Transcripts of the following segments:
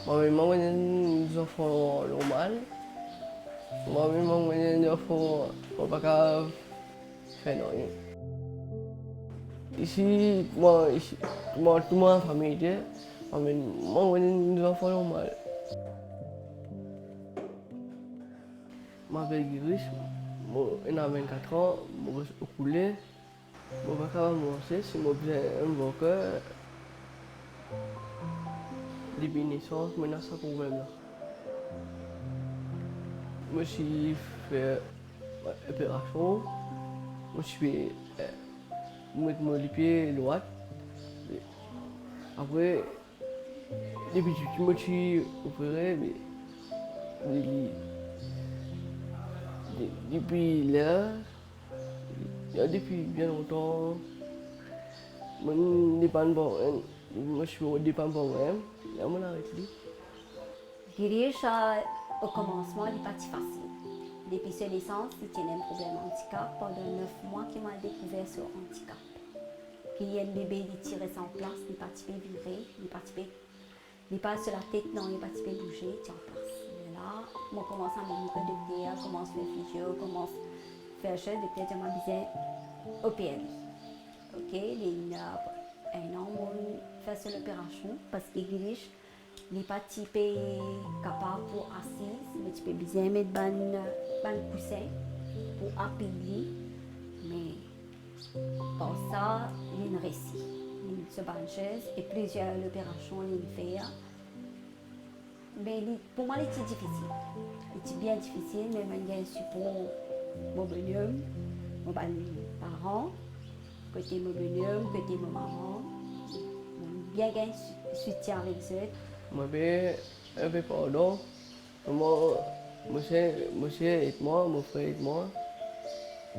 Moi, j'ai des enfants normaux. Moi, j'ai des enfants au bac fait rien. Ici, tout le monde en famille, moi, j'ai des enfants normaux. Je m'appelle Girish, j'ai 24 ans, je suis au couler. Je ne vais pas commencer si je suis un avocat. Les naissances, je n'ai pas de problème. Je me suis fait une opération. Je suis mettre les pieds droits. Après, depuis que je me suis opéré, depuis là, depuis bien longtemps, je dépends pas. Je suis dépend pas moi-même. Et on arrête. Girish, au commencement, il n'est pas si facile. Depuis sa naissance, il tenait un problème de handicap. Pendant 9 mois, il m'a découvert ce handicap. Puis il y a un bébé qui tirait sans place, il n'est pas viré, il n'est pas sur la tête, non, il n'est pas bouger, il tient en place. Et là, on commence à me dire docteur, commence à faire physio, commence à faire chose, le docteur m'a dit opérer. Ok, il y a un an, on fait l'opération parce que Girish, il n'est pas capable pour assis, mais tu peux bien mettre un coussin pour appuyer. Mais pour ça, il y a un récit. Il se banche et plusieurs opérations il fait. Mais pour moi, c'est difficile. C'est bien difficile, mais il y a un support mon bonhomme, mon parents, côté mon bonhomme, côté mon maman. Bien qu'il y ait un soutien avec eux. Moi, je vais pardon. Monsieur et moi, mon frère et moi,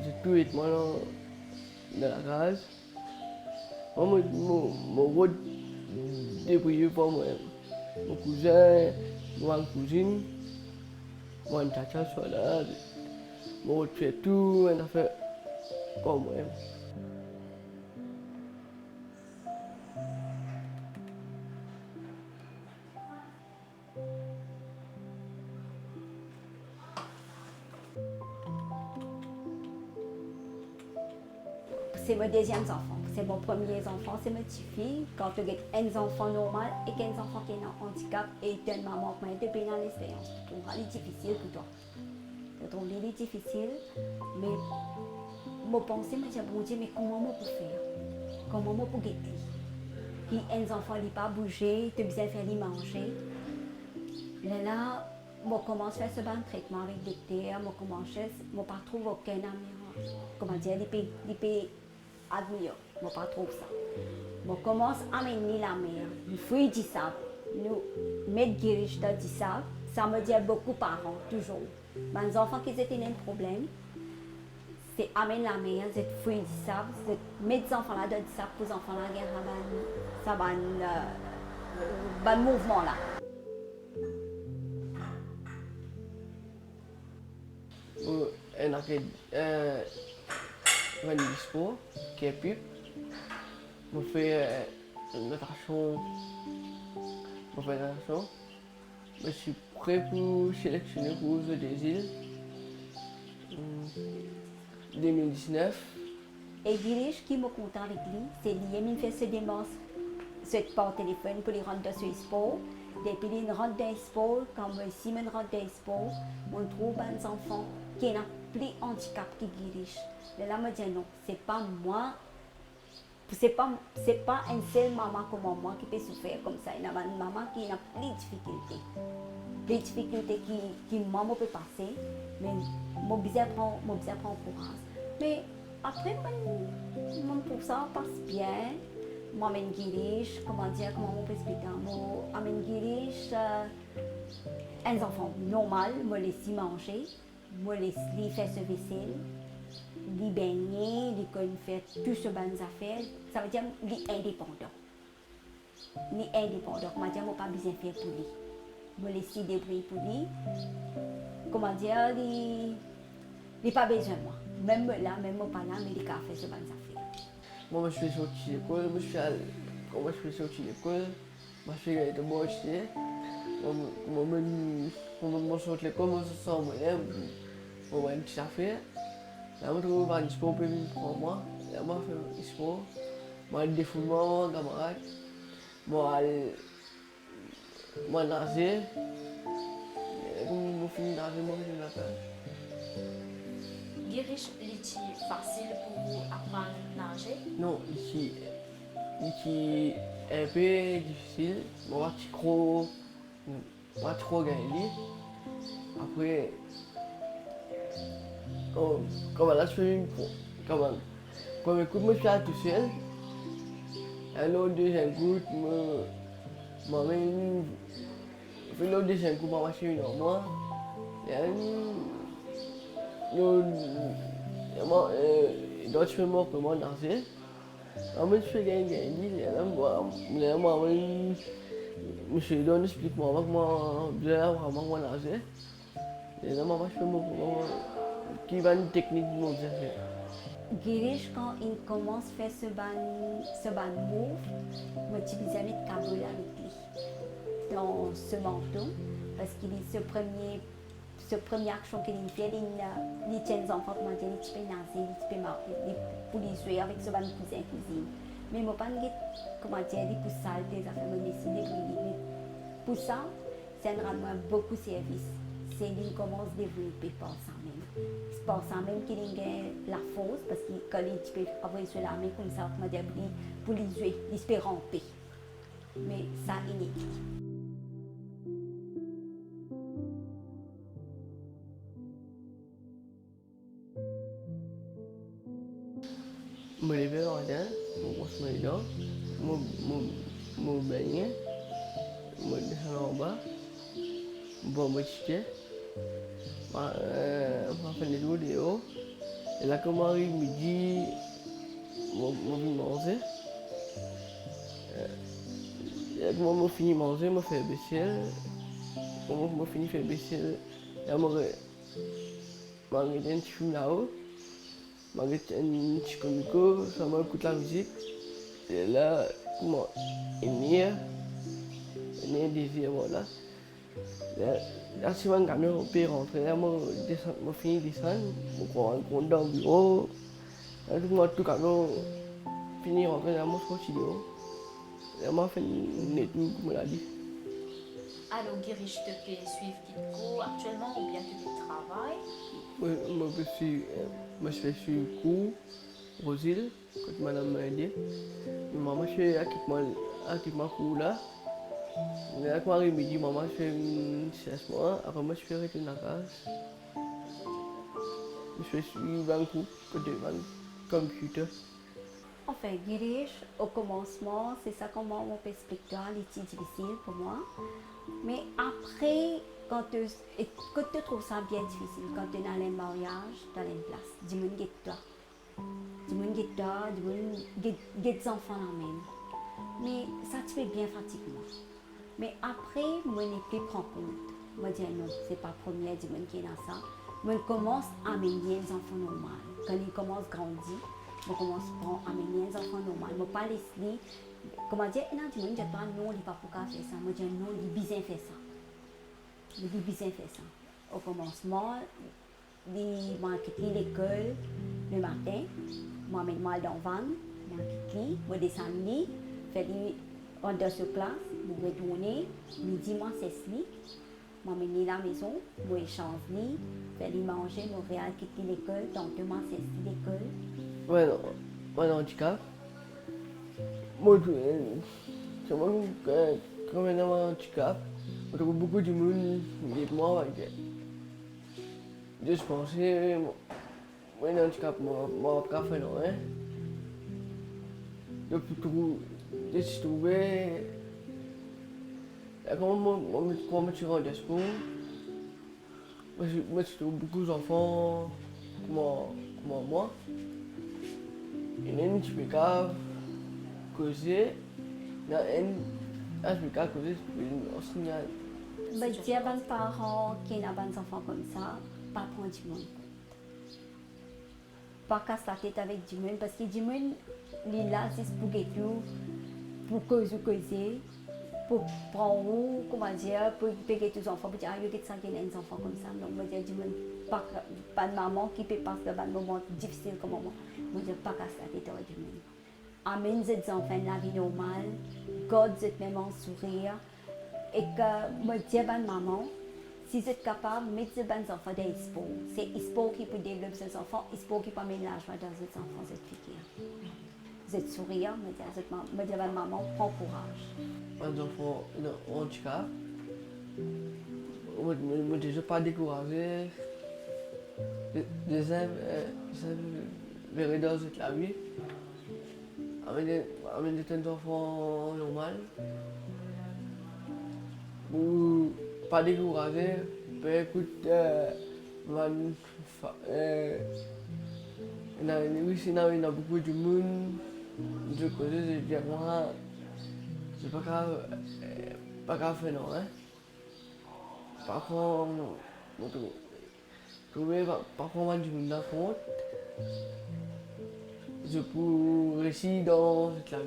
j'ai tout et moi dans la case. Moi, je me débrouille pour moi. Mon cousin, ma cousine, mon tata soit là. Je fais tout, on a fait pour moi. C'est mon deuxième enfant. C'est mon premier enfant, c'est ma petite-fille. Quand tu as un enfant normal et un enfant qui a un handicap et tu as une maman qui a une l'expérience. Pour moi, c'est difficile pour toi. Je trouve que c'est difficile, mais je pense, je me dis, bon Dieu, mais comment je peux faire? Comment je peux guetter? Puis un enfant ne pas bouger, tu as besoin de faire les manger. Là, je commence à faire ce bon traitement avec le docteur, je commence, je ne pas trouver aucun ami. Comment dire, il peut admirer, je ne pas trouver ça. Je commence à amener la mère, nous fruits du sable, nous mettre Girish dans du sable, ça me dit beaucoup de parents, toujours. Les enfants qui ont un problème, c'est amener la mère, c'est fruits du sable, c'est mettre les enfants là dans du sable pour les enfants là, ça va un mouvement là. On a fait un sport qui est pipe. Je fais natation. Je suis prêt pour sélectionner pour des îles 2019. Et Girish, qui me content avec lui, c'est lui qui fait ce démence, par téléphone pour les rendre dans ce sport. Depuis qu'il rentre dans le sport, quand si je rentre dans le sport, on trouve des enfants qui ont plus de handicap que Girish. Et là, je me dis non, c'est pas moi. C'est pas une seule maman comme moi qui peut souffrir comme ça. Il y a une maman qui a plus de difficultés. Des difficultés qui maman peut passer, mais je besoin prendre courage. Mais après, pour ça passe bien. Moi, je Girish, comment on peut expliquer moi, je Girish, un enfant normal, je laisse manger, je laisse faire ce vaisselle. Il baigner, il connaît faire tout ce bonnes affaires, ça veut dire qu'il est indépendant. Il est indépendant, comment dire, je n'ai pas besoin de faire pour lui. Je laisse débrouiller pour lui. Comment dire, il n'a pas besoin de moi. Même là, même pas là, mais il a fait ce bonnes affaires. Moi, je suis sorti de l'école, je suis sorti de l'école, je suis de bon Moi, je suis comme ça, moi, moi, un petit café. Là, je trouve un sport pour moi. Là, moi, je fais sport. Moi, défoulement, camarade. Moi, nager. Comme je finis nager, moi, je la faire. Girish, c'est facile pour apprendre à nager. Non, ici, un peu difficile. Moi, je trop gagné. Après, comme là, je fais une comme écoute, moi, je suis tout seul. Alors, deuxième coup, moi-même, je fais le deuxième coup, ma machine en moi. Et moi, d'autres fais moi pour moi danser. Moi, je fais gagner, et là, moi, monsieur Don explique moi comment bien vraiment danser. Et là, moi, je fais moi qui va une technique de mon faire. Girish, quand il commence à faire ce ban move, moi, j'utilise un câble avec lui dans ce manteau parce qu'il est ce premier action qu'il fait, il tient les enfants pour manger, il peut nager, il peut marcher, pour les jouer avec ce ban cuisine. Mais moi, pas comment dire, il pour ça, des affaires, me décider mais pour ça, ça me rend beaucoup de services. C'est qu'il commence à développer par ça même. C'est par ça même qu'il a la force, parce que quand il peut avoir sur la main comme ça, pour les jouer, il peut ramper. Mais ça, il est. Je me lève le matin, je brosse mes dents, je me baigne, je descends en bas, je bois mon ticket, je fais des vidéos. Et là, quand j'arrive midi, je vais manger. Et quand je finis de manger, je fais vaisselle. Quand je finis de faire vaisselle, je regarde un petit film là-haut. Je regarde un petit comico, je écoute la musique. Et là, comment il y a un désir, voilà. Là, si je camion peut rentrer, là, je finis de descendre, je prends un compte dans le bureau. Là, tout camion finit de rentrer, là, je continue. Là, je fais une étude, comme on l'a dit. Alors, Girish, tu peux suivre Kitco actuellement ou bien tu travailles? Oui, moi, je fais sur cours, Rosile, quand madame m'a aidé. Maman, je fais acquittement cours là. Là, quand j'arrive midi, maman, je fais une sieste moi. Après, moi, je fais retourner à la case. Je fais suivre un cours, côté computer. Enfin, Girish, au commencement, c'est ça comment mon perspective était difficile pour moi. Mais après, quand tu trouves ça bien difficile, quand tu es dans un mariage, dans une place, du monde guette toi. Du monde guette toi, du monde guette des enfants là même. Mais ça te fait bien fatiguement. Mais après, moi, je ne plus prendre compte. Moi, je dis non, c'est pas le premier du monde qui est dans ça. Moi, je commence à amener les enfants normaux. Quand ils commencent à grandir, je commence à amener les enfants normaux. Je ne pas laisser. Comment dire, non, du monde, je dis non, il n'est pas pour faire ça. Moi, je dis non, il est bien fait ça. Il est bien fait ça. Au commencement, il m'a quitté l'école le matin. Moi, je mets dans le van, je quitté, je descends, je fais rentrer sur classe, je retourne, midi, moi, c'est ce je m'amène à la maison, je échange, je fais manger, je vais quitter l'école, donc je c'est l'école. Ouais, non, moi, dans le handicap. Moi, c'est moi qui quand même un handicap. Je trouve beaucoup de monde qui dit moi, je pensais, moi, un handicap, moi, pas fait non, hein. Je suis trouvé. Quand je suis rendu à sport, moi, je trouve beaucoup d'enfants comme moi. Il y en a une qui peut causer, il y en a une qui peut causer, on signale. Je dis à mes parents qui ont des enfants comme ça, pas prendre du monde. Pas casser la tête avec du monde, parce que du monde, il est là, c'est pour guetter, pour causer. pour prendre où, comment dire, pour payer tous les enfants, pour dire, ah, il y a ça, il y a des enfants comme ça. Donc, moi, je dis, pas de maman qui peut passer un moment difficile comme moi. Moi, je dis, pas qu'à ça, t'es du monde. Amène ces enfants la vie normale, garde cette même en sourire, et que, moi, je dis, maman, si vous êtes capable, mettez ces enfants dans l'ISPO. C'est l'ISPO qui peut développer ces enfants, l'ISPO qui peut amener la joie dans ces enfants, cette figure. Vous êtes souriant, me dit maman, prends courage. Un enfant en handicap, moi, je ne pas découragé. Je verrai dans cette la vie. Amener un enfant normal. Ou pas découragé. Ben écoute, il y a beaucoup de monde. Je connais, je dis moi, c'est pas grave faire non, hein. Par contre, par contre, moi, je me rends compte, je peux réussir dans cette la vie.